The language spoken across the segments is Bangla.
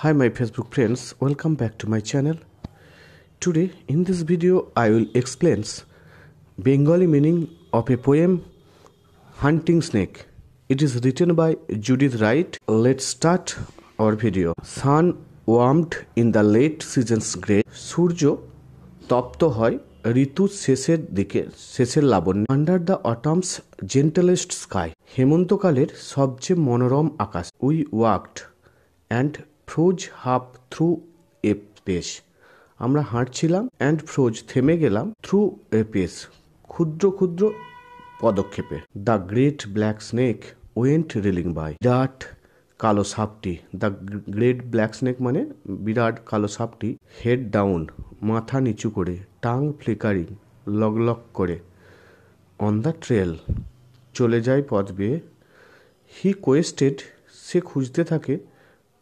Hi my Facebook friends, welcome back to my channel. Today in this video I will explain Bengali meaning of a poem Hunting Snake. It is written by Judith Wright. Let's start our video. Sun warmed in the late season's grey. সূর্য তপ্ত হয় ঋতু শেষের লাবণ্যে। Under the autumn's gentlest sky. হেমন্তকালের সবচেয়ে মনোরম আকাশ। We walked and froze half through a pace. আমরা হাঁটছিলাম অ্যান্ড ফ্রোজ থেমে গেলাম থ্রু এ পেস ক্ষুদ্র ক্ষুদ্র পদক্ষেপে। The great black snake went reeling by. বিরাট কালো সাপটি, দ্য গ্রেট ব্ল্যাক স্নেক মানে বিরাট কালো সাপটি, হেড ডাউন মাথা নিচু করে, টাং ফ্লিকারিং লগ লগ করে, অন দ্য ট্রেল চলে যায় পথ বেয়ে। হি কোয়েস্টেড সে খুঁজতে থাকে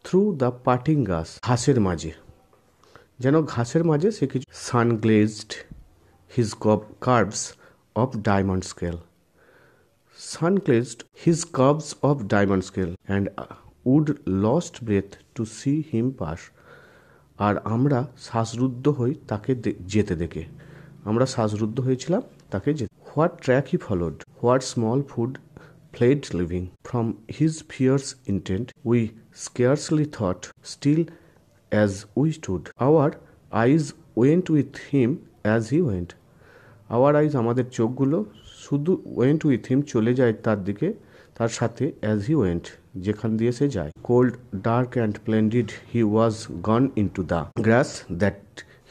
থ্রু দ্য পার্টিং গাছ ঘাসের মাঝে, যেন ঘাসের মাঝে সে কিছু। Sun glazed his curves of diamond scale, sun glazed his curves of diamond scale and would lost breath to see him pass. আর আমরা শ্বাসরুদ্ধ হই তাকে যেতে দেখে, আমরা শ্বাসরুদ্ধ হয়েছিলাম তাকে যেতে। What track he followed, what small food fled living. From his fierce intent we scarcely thought, still as we stood. Our eyes went with him as he went. Our eyes আমাদের চোখগুলো শুধু went with him চলে যায় তার দিকে, তার সাথে as he went যেখান দিয়ে সে যায়। Cold, dark and splendid he was gone into the grass that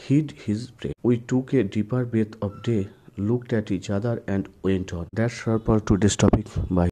hid his prey. We took a deeper breath of day, looked at each other and went on. That's all for today's topic. Bye.